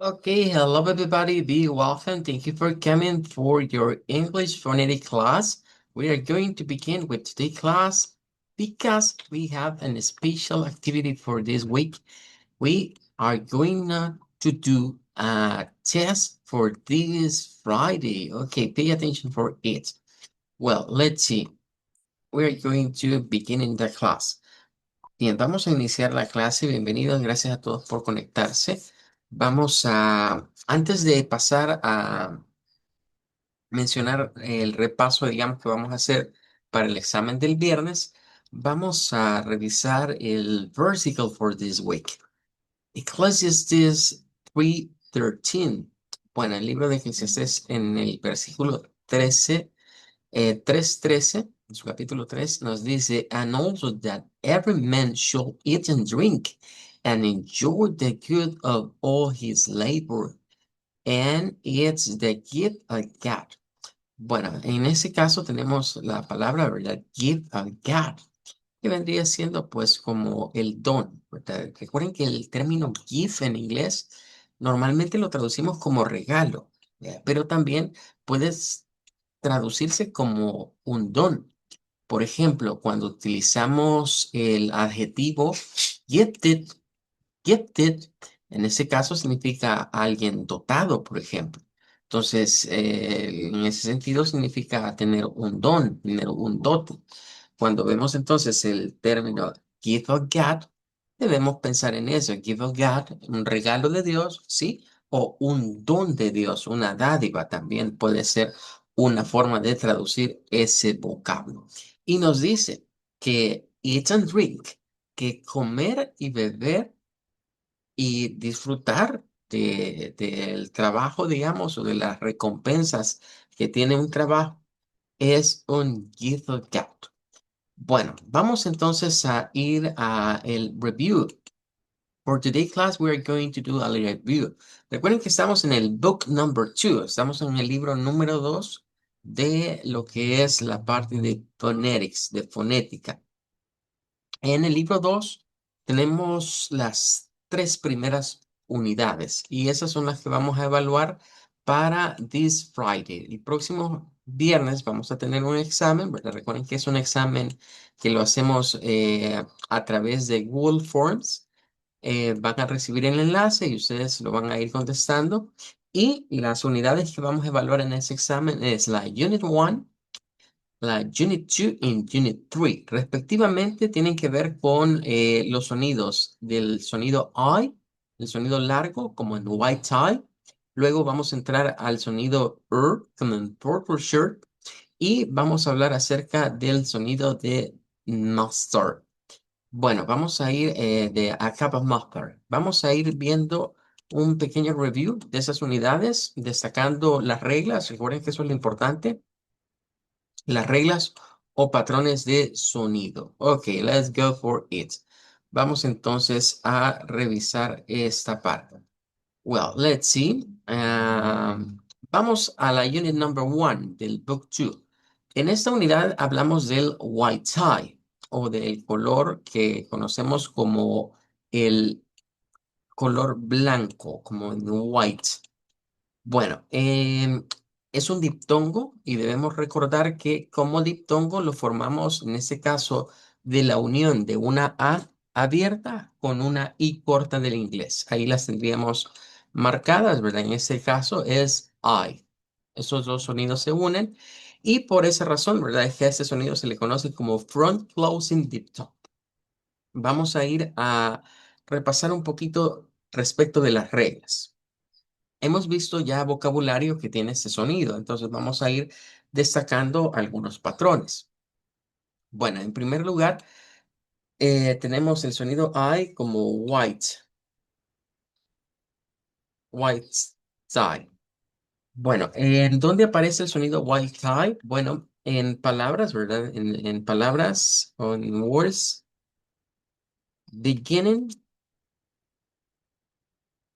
Okay, hello everybody, be welcome. Thank you for coming for your English phonetic class. We are going to begin with today's class because we have a special activity for this week. We are going to do a test for this Friday. Okay, pay attention for it. Well, let's see. We're going to begin in the class. Bien, vamos a iniciar la clase. Bienvenidos, gracias a todos por conectarse. Antes de pasar a mencionar el repaso, digamos, que vamos a hacer para el examen del viernes, vamos a revisar el versicle for this week. Ecclesiastes 3:13. Bueno, el libro de Eclesiastés en el versículo 3:13, en su capítulo 3, nos dice, and also that every man should eat and drink and enjoy the good of all his labor, and it's the gift of God. Bueno, en ese caso tenemos la palabra, ¿verdad? Gift of God, que vendría siendo pues como el don, ¿verdad? Recuerden que el término gift en inglés normalmente lo traducimos como regalo, pero también puedes traducirse como un don. Por ejemplo, cuando utilizamos el adjetivo gifted, gifted, en ese caso significa alguien dotado, por ejemplo. Entonces, en ese sentido significa tener un don, tener un dote. Cuando vemos entonces el término gift of God, debemos pensar en eso, gift of God, un regalo de Dios, ¿sí? O un don de Dios, una dádiva también puede ser una forma de traducir ese vocablo. Y nos dice que eat and drink, que comer y beber y disfrutar del trabajo, digamos, o de las recompensas que tiene un trabajo es un gift of God. Bueno, vamos entonces a ir a el review. For today's class, we are going to do a little review. Recuerden que estamos en el book number 2. Estamos en el libro número 2 de lo que es la parte de phonetics, de fonética. En el libro 2 tenemos las tres primeras unidades y esas son las que vamos a evaluar para this Friday. El próximo viernes vamos a tener un examen, ¿verdad? Recuerden que es un examen que lo hacemos a través de Google Forms. Van a recibir el enlace y ustedes lo van a ir contestando. Y las unidades que vamos a evaluar en ese examen es la Unit 1, la Unit 2 y Unit 3. Respectivamente, tienen que ver con los sonidos del sonido I, el sonido largo, como en white tie. Luego vamos a entrar al sonido como en purple shirt. Y vamos a hablar acerca del sonido de mustard. Bueno, vamos a ir de a cup of mustard. Vamos a ir viendo un pequeño review de esas unidades, destacando las reglas. Recuerden que eso es lo importante, las reglas o patrones de sonido. Ok, let's go for it. Vamos entonces a revisar esta parte. Well, let's see. Vamos a la unit number 1 del book 2. En esta unidad hablamos del white tie o del color que conocemos como el color blanco, como en white. Bueno, es un diptongo y debemos recordar que como diptongo lo formamos en este caso de la unión de una A abierta con una I corta del inglés. Ahí las tendríamos marcadas, ¿verdad? En este caso es I. Esos dos sonidos se unen y por esa razón, ¿verdad? Es que a este sonido se le conoce como front closing diphthong. Vamos a ir a repasar un poquito respecto de las reglas. Hemos visto ya vocabulario que tiene este sonido, entonces vamos a ir destacando algunos patrones. Bueno, en primer lugar, tenemos el sonido I como white, white tie. Bueno, ¿en dónde aparece el sonido white tie? Bueno, en palabras, ¿verdad? En palabras o en words beginning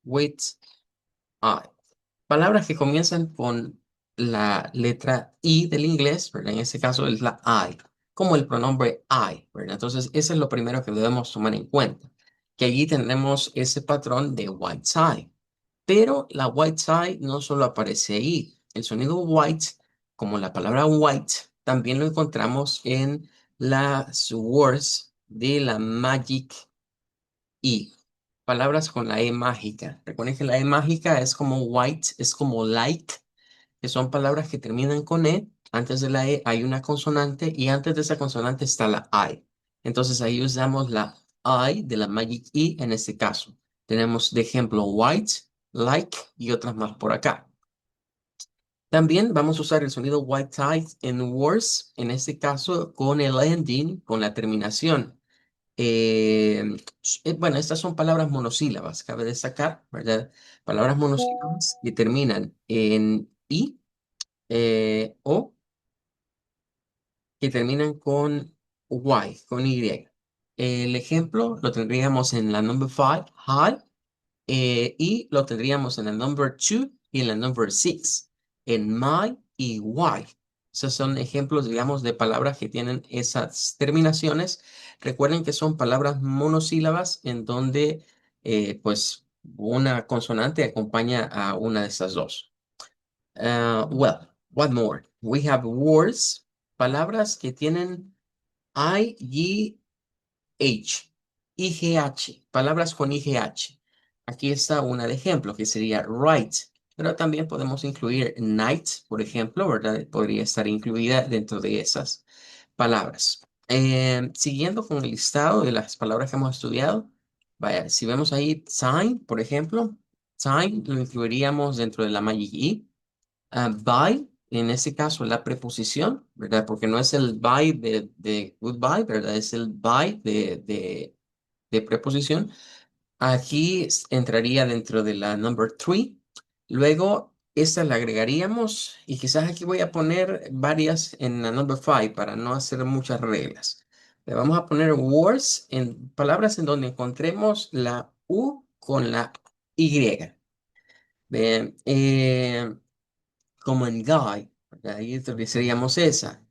with I. Palabras que comienzan con la letra I del inglés, ¿verdad? En este caso es la I, como el pronombre I, ¿verdad? Entonces, eso es lo primero que debemos tomar en cuenta, que allí tenemos ese patrón de white tie. Pero la white side no solo aparece ahí. El sonido white, como la palabra white, también lo encontramos en las words de la Magic E. Palabras con la E mágica. Recuerden que la E mágica es como white, es como light, que son palabras que terminan con E. Antes de la E hay una consonante y antes de esa consonante está la I. Entonces ahí usamos la I de la Magic E en este caso. Tenemos de ejemplo white, like y otras más por acá. También vamos a usar el sonido white tie en words, en este caso con el ending, con la terminación. Eh, bueno, estas son palabras monosílabas, cabe destacar, ¿verdad? Palabras monosílabas que terminan en I o que terminan con Y, con Y. El ejemplo lo tendríamos en la number 5, high, y lo tendríamos en la number 2 y en la number 6, en my y why. Esos son ejemplos, digamos, de palabras que tienen esas terminaciones. Recuerden que son palabras monosílabas en donde, pues, una consonante acompaña a una de esas dos. Well, what more? We have words, palabras que tienen I, G, H, IGH, palabras con IGH. Aquí está una de ejemplo que sería right, pero también podemos incluir night, por ejemplo, ¿verdad? Podría estar incluida dentro de esas palabras. Siguiendo con el listado de las palabras que hemos estudiado, vaya, si vemos ahí time, por ejemplo, time lo incluiríamos dentro de la Magic E. By, en ese caso, la preposición, ¿verdad? Porque no es el by de goodbye, ¿verdad? Es el by de preposición. Aquí entraría dentro de la number three. Luego, esta la agregaríamos y quizás aquí voy a poner varias en la number five para no hacer muchas reglas. Le vamos a poner words en palabras en donde encontremos la U con la Y. Bien, como en guy, ¿verdad? Ahí utilizaríamos esa.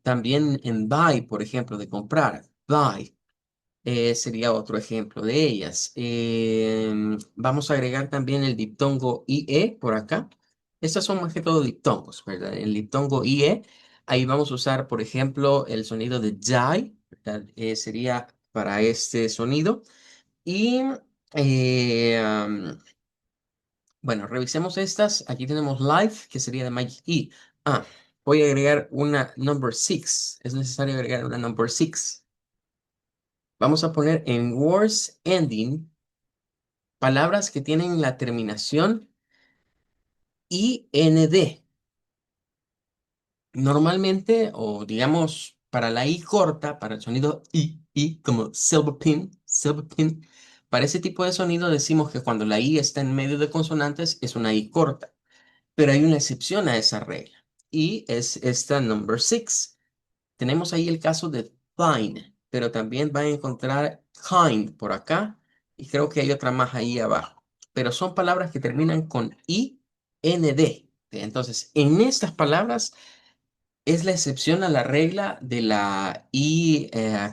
También en buy, por ejemplo, de comprar, buy, sería otro ejemplo de ellas. Vamos a agregar también el diptongo IE por acá. Estas son más que todo diptongos, ¿verdad? El diptongo IE, ahí vamos a usar, por ejemplo, el sonido de die, ¿verdad? Sería para este sonido. Y bueno, revisemos estas. Aquí tenemos live, que sería de Magic E. Ah, voy a agregar una number six. Es necesario agregar una number six. Vamos a poner en words ending palabras que tienen la terminación IND. Normalmente, o digamos, para la I corta, para el sonido I, como silver pin, para ese tipo de sonido decimos que cuando la I está en medio de consonantes es una I corta. Pero hay una excepción a esa regla y es esta number six. Tenemos ahí el caso de fine, pero también va a encontrar kind por acá y creo que hay otra más ahí abajo. Pero son palabras que terminan con IND. Entonces, en estas palabras es la excepción a la regla de la I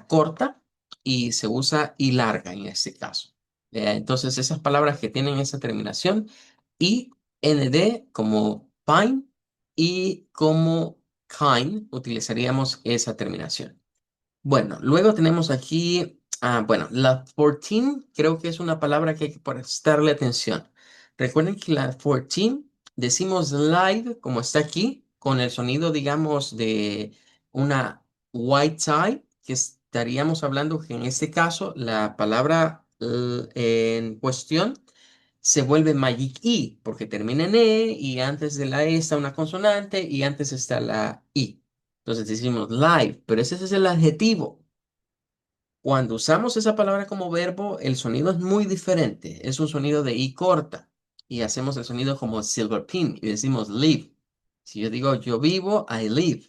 corta y se usa I larga en este caso. Entonces, esas palabras que tienen esa terminación, I, ND como pine y como kind, utilizaríamos esa terminación. Bueno, luego tenemos aquí, bueno, la 14 creo que es una palabra que hay que prestarle atención. Recuerden que la 14 decimos live, como está aquí, con el sonido, digamos, de una white tie, que estaríamos hablando que en este caso la palabra en cuestión se vuelve Magic E, porque termina en E y antes de la E está una consonante y antes está la I. Entonces decimos live, pero ese es el adjetivo. Cuando usamos esa palabra como verbo, el sonido es muy diferente. Es un sonido de I corta. Y hacemos el sonido como silver pin y decimos live. Si yo digo yo vivo, I live.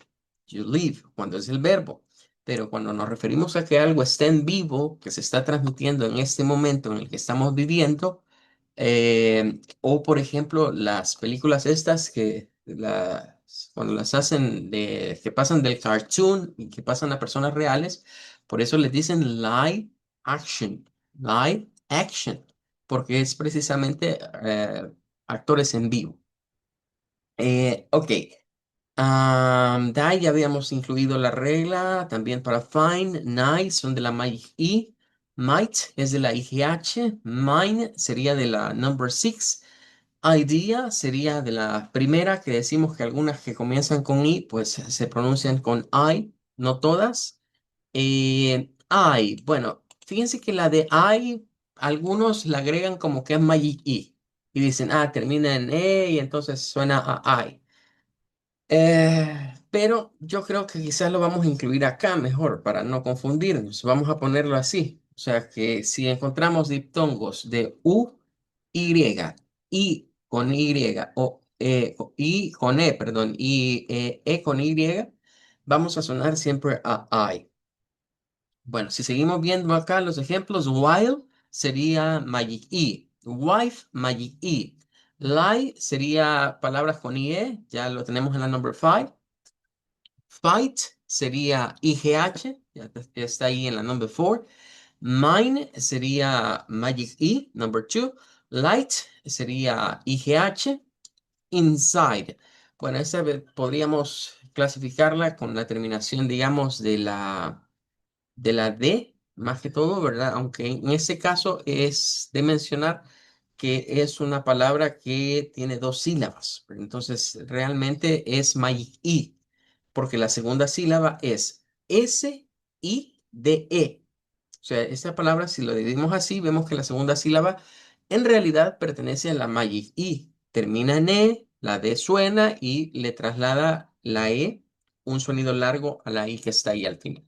You live, cuando es el verbo. Pero cuando nos referimos a que algo está en vivo, que se está transmitiendo en este momento en el que estamos viviendo, o por ejemplo, las películas estas cuando las hacen que pasan del cartoon y que pasan a personas reales, por eso les dicen live action, live action. porque es precisamente actores en vivo. Ok. De ahí ya habíamos incluido la regla también para fine, nice son de la Magic E, might es de la IGH, mine sería de la number 6, idea sería de la primera que decimos que algunas que comienzan con I pues se pronuncian con I, no todas. I, bueno, fíjense que la de I, algunos la agregan como que es Magic E y dicen, termina en E y entonces suena a I. Pero yo creo que quizás lo vamos a incluir acá mejor para no confundirnos. Vamos a ponerlo así. O sea que si encontramos diptongos de U, Y, I con Y o I con E, perdón, y E con Y, vamos a sonar siempre a I. Bueno, si seguimos viendo acá los ejemplos, while sería Magic E, wife, Magic E. Lie sería palabras con IE, ya lo tenemos en la number 5. Fight sería IGH, ya está ahí en la number 4. Mine sería Magic E, number 2. Light sería IGH. Inside. Bueno, podríamos clasificarla con la terminación, digamos, de la D, más que todo, ¿verdad? Aunque en ese caso es de mencionar que es una palabra que tiene dos sílabas. Entonces, realmente es Magic E porque la segunda sílaba es S-I-D-E. O sea, esta palabra, si lo dividimos así, vemos que la segunda sílaba en realidad pertenece a la Magic I. Termina en E, la D suena y le traslada la E, un sonido largo a la I que está ahí al final.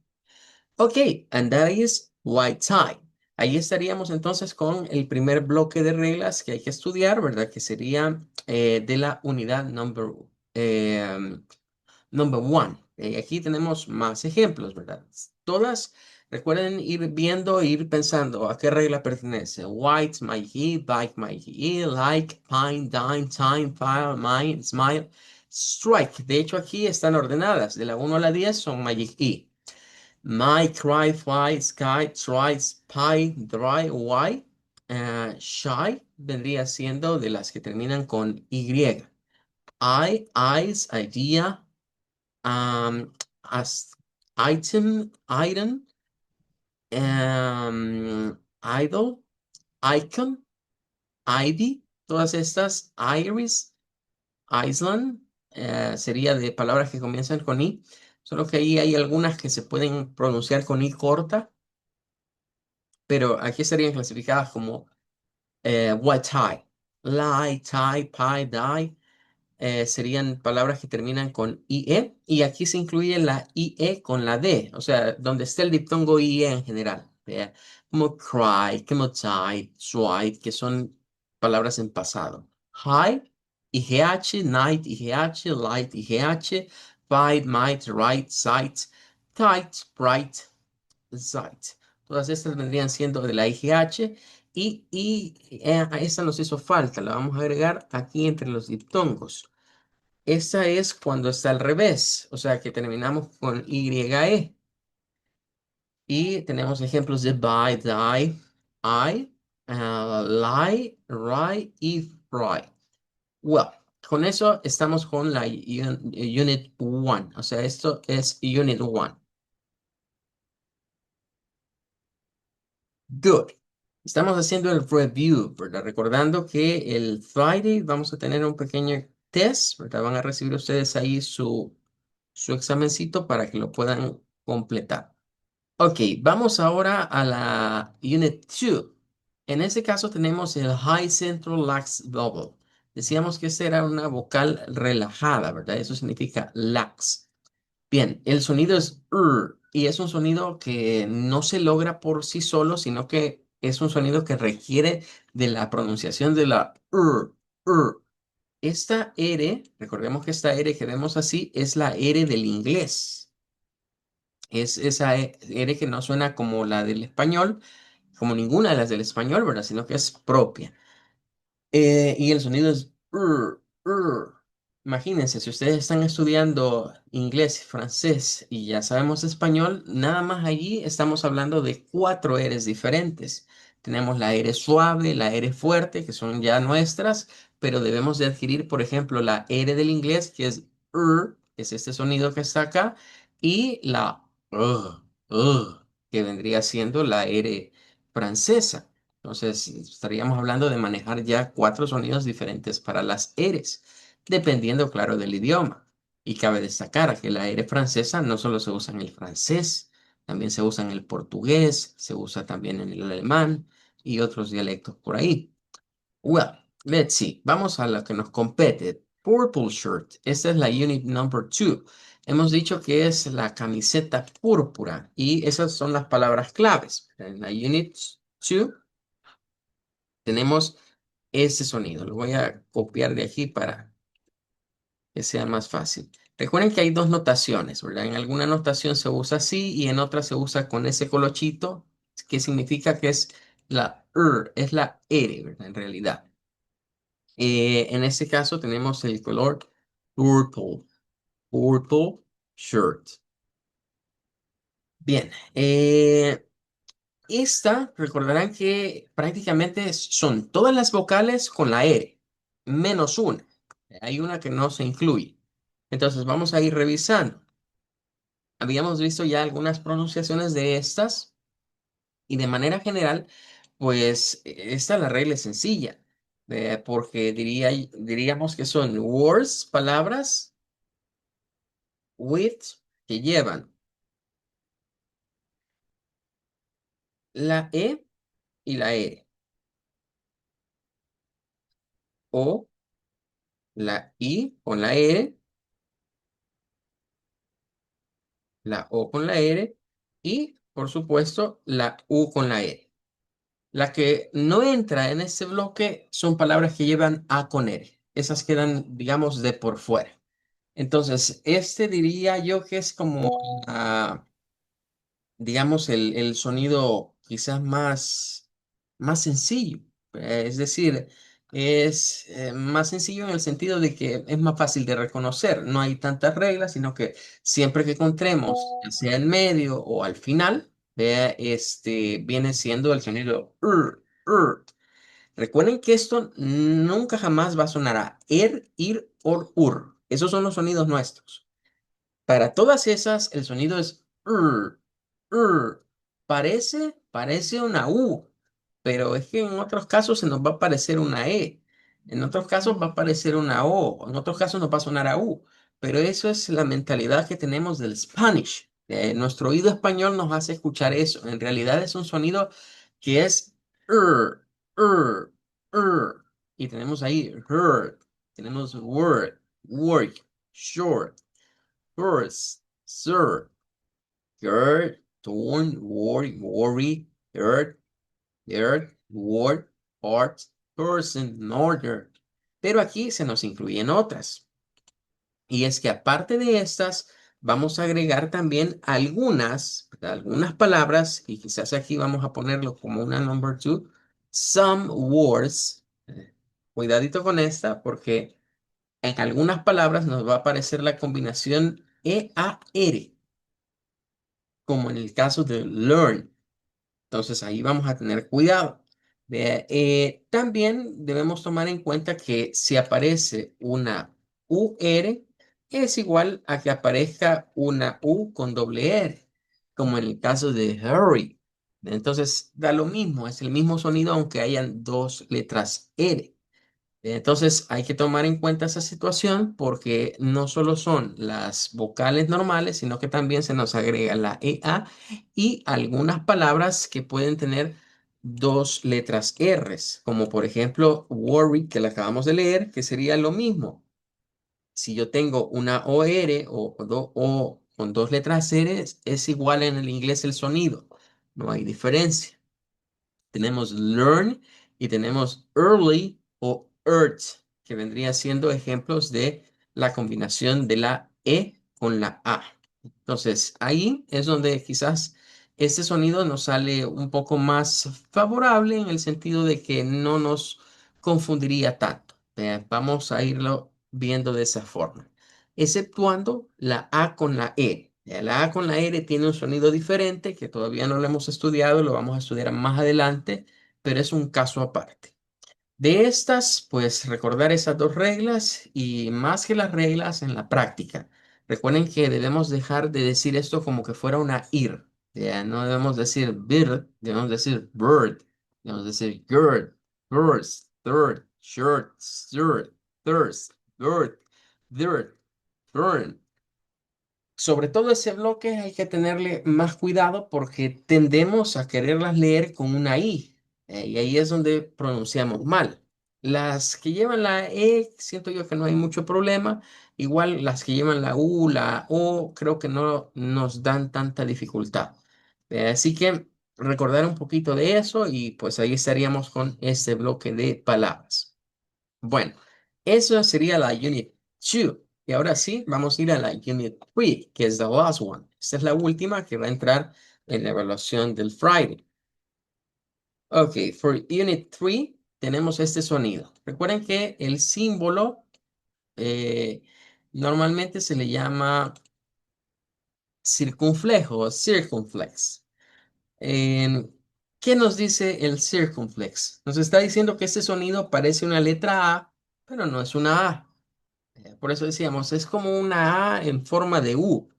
Ok, and that is white tie. Ahí estaríamos entonces con el primer bloque de reglas que hay que estudiar, ¿verdad? Que sería de la unidad eh, Number one. Aquí tenemos más ejemplos, ¿verdad? Todas, recuerden ir viendo, ir pensando a qué regla pertenece. White, my he, bike, my he, like, pine, dime, time, file, mine, smile, strike. De hecho, aquí están ordenadas. De la 1 a la 10 son Magic E. My, cry, fly, sky, try, spy, dry, why. Shy vendría siendo de las que terminan con Y. Eyes, idea, um, as item, idol, icon, ivy, todas estas, iris, Iceland, sería de palabras que comienzan con I, solo que ahí hay algunas que se pueden pronunciar con I corta, pero aquí estarían clasificadas como white tie, lie, tie, pie, die. Serían palabras que terminan con IE y aquí se incluye la IE con la D, o sea, donde está el diptongo IE en general, ¿vea? Como cry, como die, swipe, que son palabras en pasado. High, IGH, night, IGH, light, IGH, fight, might, right, sight, tight, bright, sight. Todas estas vendrían siendo de la IGH y a esta nos hizo falta, la vamos a agregar aquí entre los diptongos. Esa es cuando está al revés, o sea que terminamos con YE. Y tenemos ejemplos de buy, die, I, lie, write y fry. Well, con eso estamos con la Unit 1, o sea, esto es Unit 1. Good. Estamos haciendo el review, ¿verdad? Recordando que el Friday vamos a tener un pequeño test, ¿verdad? Van a recibir ustedes ahí su examencito para que lo puedan completar. Ok, vamos ahora a la Unit 2. En este caso tenemos el High Central Lax Vowel. Decíamos que esta era una vocal relajada, ¿verdad? Eso significa lax. Bien, el sonido es y es un sonido que no se logra por sí solo, sino que es un sonido que requiere de la pronunciación de la Esta R, recordemos que esta R que vemos así es la R del inglés. Es esa R que no suena como la del español, como ninguna de las del español, ¿verdad? Sino que es propia. Y el sonido es Imagínense, si ustedes están estudiando inglés, francés y ya sabemos español, nada más allí estamos hablando de cuatro R's diferentes. Tenemos la R suave, la R fuerte, que son ya nuestras, pero debemos de adquirir, por ejemplo, la R del inglés, que es que es este sonido que está acá, y la que vendría siendo la R francesa. Entonces, estaríamos hablando de manejar ya cuatro sonidos diferentes para las Rs, dependiendo, claro, del idioma. Y cabe destacar que la R francesa no solo se usa en el francés, también se usa en el portugués, se usa también en el alemán y otros dialectos por ahí. Well, let's see. Vamos a lo que nos compete. Purple shirt. Esta es la unit number two. Hemos dicho que es la camiseta púrpura y esas son las palabras claves. En la unit two tenemos ese sonido. Lo voy a copiar de aquí para que sea más fácil. Recuerden que hay dos notaciones, ¿verdad? En alguna notación se usa así y en otra se usa con ese colochito, que significa que es la es la R, ¿verdad? En realidad. En este caso tenemos el color purple, purple shirt. Bien, esta, recordarán que prácticamente son todas las vocales con la R, menos una. Hay una que no se incluye. Entonces vamos a ir revisando. Habíamos visto ya algunas pronunciaciones de estas y de manera general, pues esta la regla es sencilla, porque diríamos que son words, palabras, with, que llevan la E y la R, o la I con la R, la O con la R y, por supuesto, la U con la R. La que no entra en este bloque son palabras que llevan A con R. Esas quedan, digamos, de por fuera. Entonces, este diría yo que es como, digamos, el sonido quizás más sencillo. Es decir, es más sencillo en el sentido de que es más fácil de reconocer. No hay tantas reglas, sino que siempre que encontremos, ya sea en medio o al final, viene siendo el sonido Recuerden que esto nunca jamás va a sonar a ir, or, ur. Esos son los sonidos nuestros. Para todas esas, el sonido es parece una U, pero es que en otros casos se nos va a parecer una E, en otros casos va a parecer una O, en otros casos nos va a sonar a U, pero eso es la mentalidad que tenemos del Spanish. Nuestro oído español nos hace escuchar eso. En realidad es un sonido que es er, er, er, y tenemos ahí heard, tenemos word, work, short. First, sir, gird, torn, worry, hurt, word, part, person, northern. Pero aquí se nos incluyen otras. Y es que aparte de estas, vamos a agregar también algunas palabras, y quizás aquí vamos a ponerlo como una number two, some words. Cuidadito con esta, porque en algunas palabras nos va a aparecer la combinación E-A-R como en el caso de learn. Entonces ahí vamos a tener cuidado. También debemos tomar en cuenta que si aparece una UR, es igual a que aparezca una U con doble R, como en el caso de hurry. Entonces da lo mismo, es el mismo sonido aunque hayan dos letras R. Entonces hay que tomar en cuenta esa situación porque no solo son las vocales normales, sino que también se nos agrega la EA y algunas palabras que pueden tener dos letras Rs, como por ejemplo worry, que la acabamos de leer, que sería lo mismo. Si yo tengo una OR o con dos letras R, es igual en el inglés el sonido, no hay diferencia. Tenemos learn y tenemos early o earth, que vendría siendo ejemplos de la combinación de la E con la A. Entonces, ahí es donde quizás este sonido nos sale un poco más favorable en el sentido de que no nos confundiría tanto. Vamos a irlo viendo de esa forma, exceptuando la A con la E. La A con la R tiene un sonido diferente que todavía no lo hemos estudiado, lo vamos a estudiar más adelante, pero es un caso aparte. De estas, pues recordar esas dos reglas y más que las reglas en la práctica. Recuerden que debemos dejar de decir esto como que fuera una ir. Ya no debemos decir bird, debemos decir bird, debemos decir gird, birds, third, shirt, shirt, thirst, bird, dirt, burn. Sobre todo ese bloque hay que tenerle más cuidado porque tendemos a quererlas leer con una I, y ahí es donde pronunciamos mal. Las que llevan la E, siento yo que no hay mucho problema. Igual las que llevan la U, la O, creo que no nos dan tanta dificultad. Así que recordar un poquito de eso y pues ahí estaríamos con este bloque de palabras. Bueno, eso sería la Unit 2. Y ahora sí, vamos a ir a la Unit 3, que es the last one. Esta es la última que va a entrar en la evaluación del Friday. Ok, for Unit 3 tenemos este sonido. Recuerden que el símbolo eh, normalmente se le llama circunflejo o circunflex. Em, ¿Qué nos dice el circunflex? Nos está diciendo que este sonido parece una letra A, pero no es una A. Por eso decíamos, es como una A en forma de U.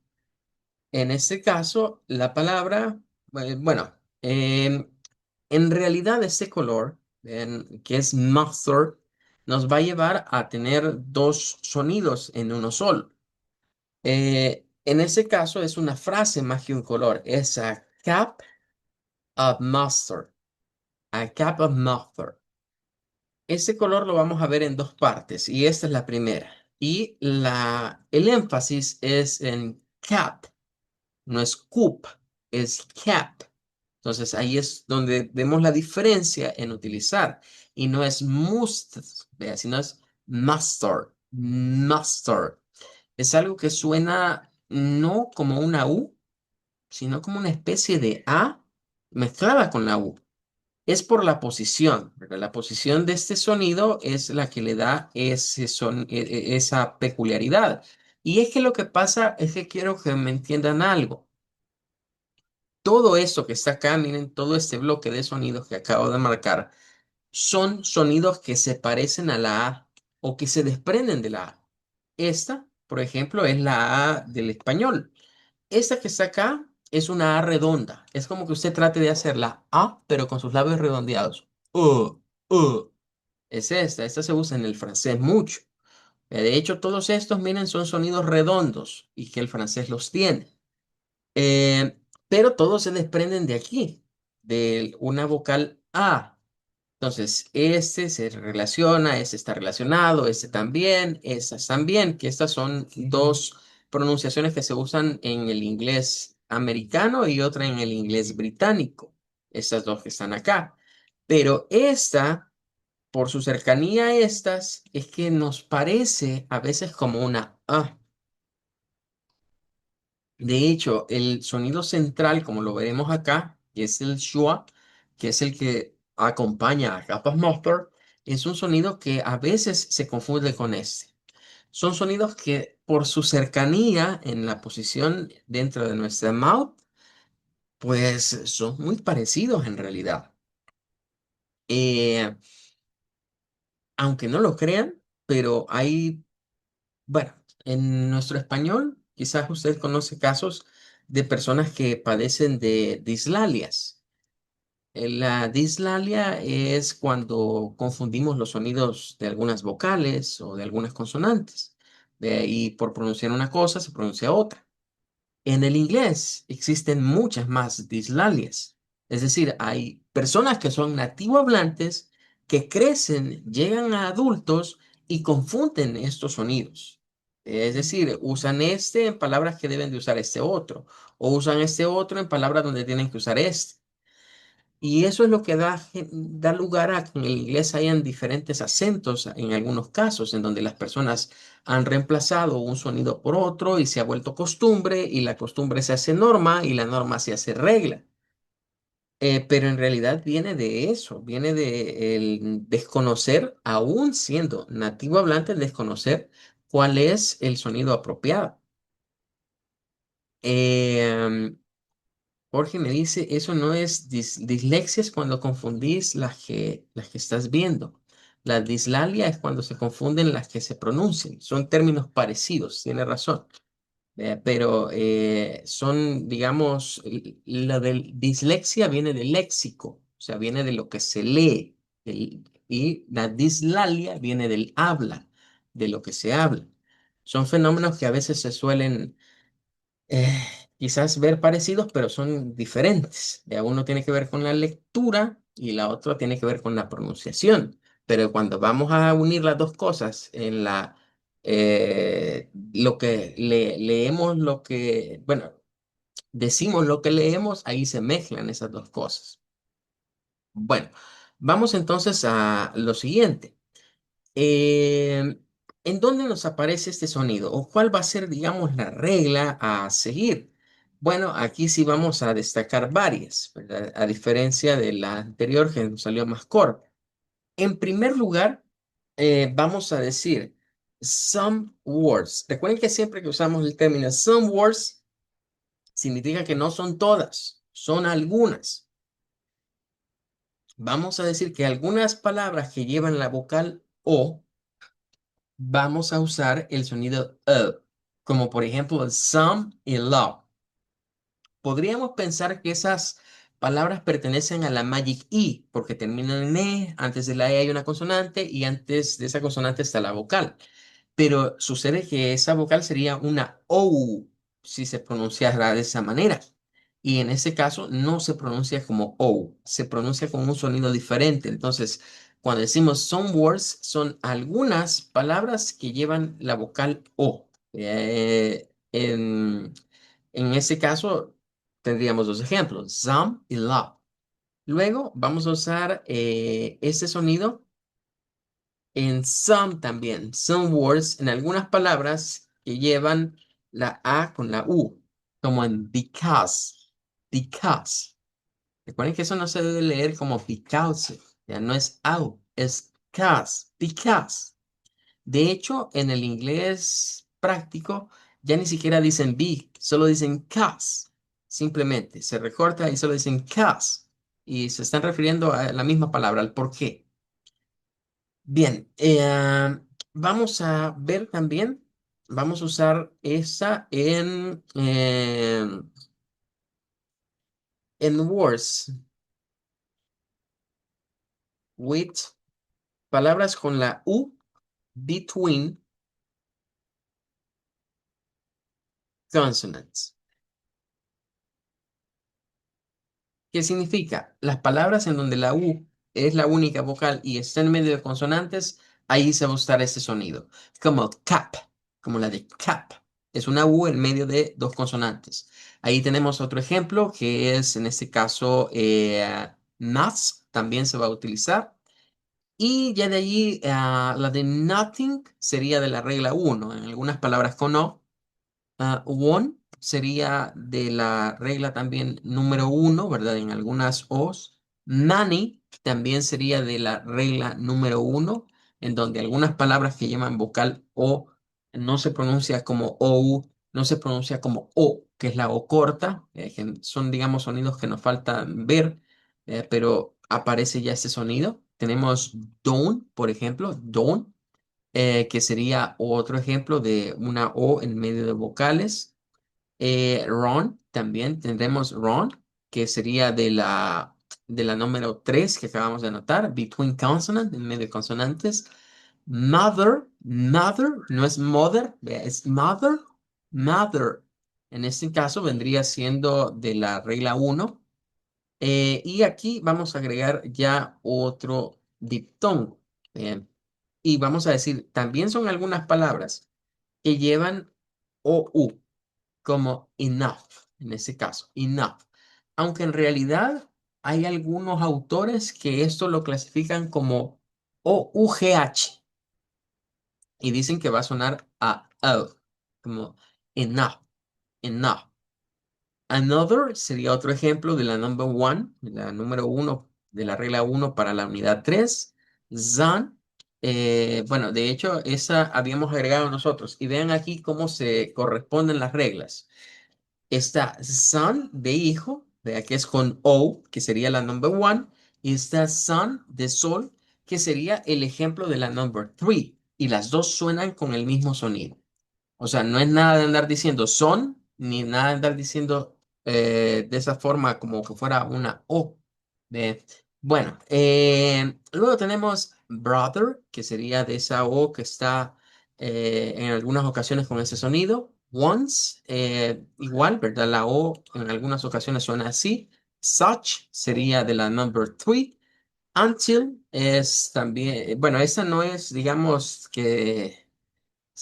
En este caso, la palabra, bueno, en realidad este color, que es mustard, nos va a llevar a tener dos sonidos en uno solo. En ese caso es una frase más que un color, es a cap of mustard, a cap of mustard. Ese color lo vamos a ver en dos partes y esta es la primera. Y el énfasis es en cap, no es cup, es cap. Entonces ahí es donde vemos la diferencia en utilizar. Y no es mustard, vea, sino es mustard, mustard. Es algo que suena no como una U, sino como una especie de A mezclada con la U. Es por la posición, ¿verdad? La posición de este sonido es la que le da esa peculiaridad. Y es que lo que pasa es que quiero que me entiendan algo. Todo esto que está acá, miren, todo este bloque de sonidos que acabo de marcar, son sonidos que se parecen a la A o que se desprenden de la A. Esta, por ejemplo, es la A del español. Esta que está acá es una A redonda. Es como que usted trate de hacer la A, pero con sus labios redondeados. Es esta. Esta se usa en el francés mucho. De hecho, todos estos, miren, son sonidos redondos y que el francés los tiene. Pero todos se desprenden de aquí, de una vocal A. Entonces, este se relaciona, este está relacionado, este también, estas también, que estas son dos pronunciaciones que se usan en el inglés americano y otra en el inglés británico. Estas dos que están acá. Pero esta, por su cercanía a estas, es que nos parece a veces como una A. De hecho, el sonido central, como lo veremos acá, que es el schwa, que es el que acompaña a Kappas Monster, es un sonido que a veces se confunde con este. Son sonidos que por su cercanía en la posición dentro de nuestra mouth, pues son muy parecidos en realidad. Eh, Aunque no lo crean, pero hay, bueno, en nuestro español, quizás usted conoce casos de personas que padecen de dislalias. La dislalia es cuando confundimos los sonidos de algunas vocales o de algunas consonantes. Y por pronunciar una cosa se pronuncia otra. En el inglés existen muchas más dislalias. Es decir, hay personas que son nativo hablantes que crecen, llegan a adultos y confunden estos sonidos. Es decir, usan este en palabras que deben de usar este otro, o usan este otro en palabras donde tienen que usar este. Y eso es lo que da lugar a que en el inglés hayan diferentes acentos en algunos casos, en donde las personas han reemplazado un sonido por otro y se ha vuelto costumbre y la costumbre se hace norma y la norma se hace regla. Pero en realidad viene de eso, viene de el desconocer, aún siendo nativo hablante, el desconocer cuál es el sonido apropiado. Jorge me dice, eso no es dislexia, es cuando confundís las que estás viendo. La dislalia es cuando se confunden las que se pronuncian. Son términos parecidos, tiene razón. Pero son, digamos, la del dislexia viene del léxico, o sea, viene de lo que se lee. Y la dislalia viene del habla, de lo que se habla. Son fenómenos que a veces se suelen eh, quizás ver parecidos, pero son diferentes. Uno tiene que ver con la lectura y la otra tiene que ver con la pronunciación. Pero cuando vamos a unir las dos cosas en lo que leemos, bueno, decimos lo que leemos, ahí se mezclan esas dos cosas. Bueno, vamos entonces a lo siguiente. Eh, ¿En dónde nos aparece este sonido? ¿O cuál va a ser, digamos, la regla a seguir? Bueno, aquí sí vamos a destacar varias, ¿verdad? A diferencia de la anterior que nos salió más corta. En primer lugar, vamos a decir some words. Recuerden que siempre que usamos el término some words, significa que no son todas, son algunas. Vamos a decir que algunas palabras que llevan la vocal O vamos a usar el sonido como por ejemplo el some y love. Podríamos pensar que esas palabras pertenecen a la Magic E, porque terminan en E, antes de la E hay una consonante y antes de esa consonante está la vocal. Pero sucede que esa vocal sería una O si se pronunciara de esa manera. Y en ese caso no se pronuncia como O, se pronuncia con un sonido diferente. Entonces, cuando decimos some words, son algunas palabras que llevan la vocal O. En ese caso, tendríamos dos ejemplos, some y love. Luego vamos a usar este sonido en some también, some words, en algunas palabras que llevan la A con la U, como en because. Recuerden que eso no se debe leer como because, ya no es out, es because. De hecho, en el inglés práctico ya ni siquiera dicen be, solo dicen cause. Simplemente se recorta y solo dicen cause. Y se están refiriendo a la misma palabra, al por qué. Bien, vamos a ver también, vamos a usar esa en words with palabras con la U between consonants. ¿Qué significa? Las palabras en donde la U es la única vocal y está en medio de consonantes, ahí se va a usar ese sonido. Como cap, como la de cap. Es una U en medio de dos consonantes. Ahí tenemos otro ejemplo que es en este caso nuts, también se va a utilizar. Y ya de allí la de nothing sería de la regla uno. En algunas palabras con O. One sería de la regla también número uno, ¿verdad? En algunas O's. Many también sería de la regla número uno, en donde algunas palabras que llevan vocal O no se pronuncia como OU, no se pronuncia como O, que es la O corta, que son, digamos, sonidos que nos falta ver, pero aparece ya ese sonido. Tenemos don't, por ejemplo, don't, que sería otro ejemplo de una O en medio de vocales. Ron, también tendremos Ron, que sería de la número 3 que acabamos de anotar, between consonant, en medio de consonantes. Mother, no es mother, vea, es mother. En este caso vendría siendo de la regla uno. Y aquí vamos a agregar ya otro diptongo. Bien. Y vamos a decir, también son algunas palabras que llevan OU como enough, en ese caso, enough. Aunque en realidad hay algunos autores que esto lo clasifican como OUGH y dicen que va a sonar a O, como enough, enough. Another sería otro ejemplo de la number one, de la número uno, de la regla uno para la unidad 3. Than, bueno, de hecho, esa habíamos agregado nosotros. Y vean aquí cómo se corresponden las reglas. Está son de hijo vea que es con O, que sería la number one, y está sun, de sol, que sería el ejemplo de la number three, y las dos suenan con el mismo sonido. O sea, no es nada de andar diciendo son, ni nada de andar diciendo de esa forma como que fuera una O. ¿Ve? Bueno, luego tenemos brother, que sería de esa O que está en algunas ocasiones con ese sonido. Once, igual, ¿verdad? La O en algunas ocasiones suena así. Such sería de la number three. Until es también, bueno, esa no es, digamos, que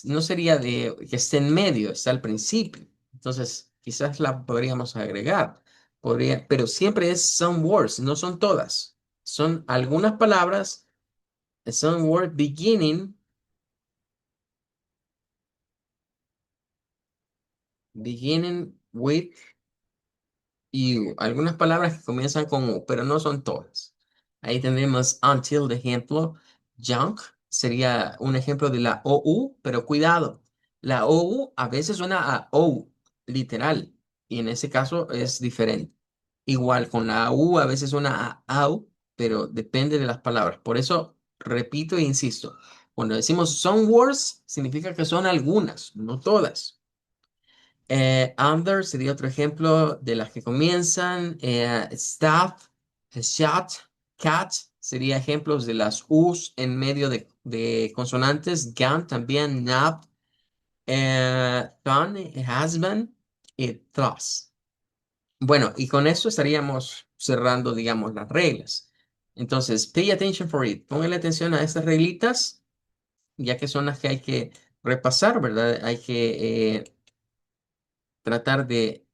no sería de que esté en medio, está al principio. Entonces, quizás la podríamos agregar. Podría, pero siempre es some words, no son todas. Son algunas palabras, some word beginning with you. Algunas palabras que comienzan con U, pero no son todas. Ahí tendremos until, de ejemplo. Junk sería un ejemplo de la OU, pero cuidado. La OU a veces suena a O, literal, y en ese caso es diferente. Igual con la U a veces suena a AU, pero depende de las palabras. Por eso repito e insisto. Cuando decimos some words, significa que son algunas, no todas. Under sería otro ejemplo de las que comienzan. Staff, shot, cat sería ejemplos de las U's en medio de consonantes. Gun también, nap, thun, husband y thus. Bueno, y con eso estaríamos cerrando, digamos, las reglas. Entonces, pay attention for it. Póngale atención a estas reglitas, ya que son las que hay que repasar, ¿verdad? Hay que tratar de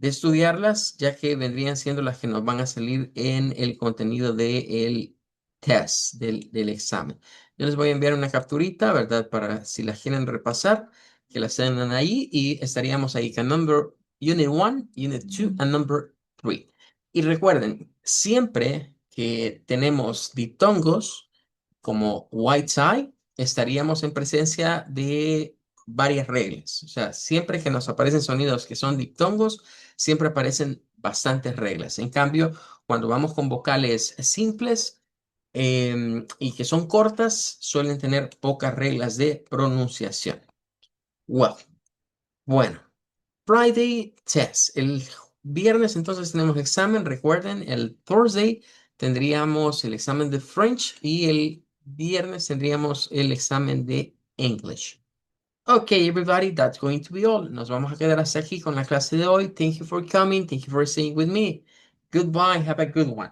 estudiarlas, ya que vendrían siendo las que nos van a salir en el contenido del test, del examen. Yo les voy a enviar una capturita, ¿verdad? Para si las quieren repasar, que las tengan ahí y estaríamos ahí con Unit 1, Unit 2 and Number 3. Y recuerden, siempre que tenemos diptongos como white tie, estaríamos en presencia de varias reglas. O sea, siempre que nos aparecen sonidos que son diptongos, siempre aparecen bastantes reglas. En cambio, cuando vamos con vocales simples y que son cortas, suelen tener pocas reglas de pronunciación. Well, bueno, Friday test. El viernes entonces tenemos examen. Recuerden, el Thursday tendríamos el examen de French y el viernes tendríamos el examen de English. Okay, everybody, that's going to be all. Nos vamos a quedar hasta aquí con la clase de hoy. Thank you for coming. Thank you for staying with me. Goodbye. Have a good one.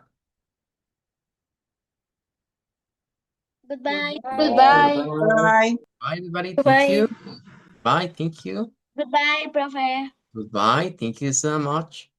Goodbye. Goodbye. Bye. Bye, everybody. Thank Bye. you. Bye. Thank you. Goodbye, profe. Goodbye. Thank you so much.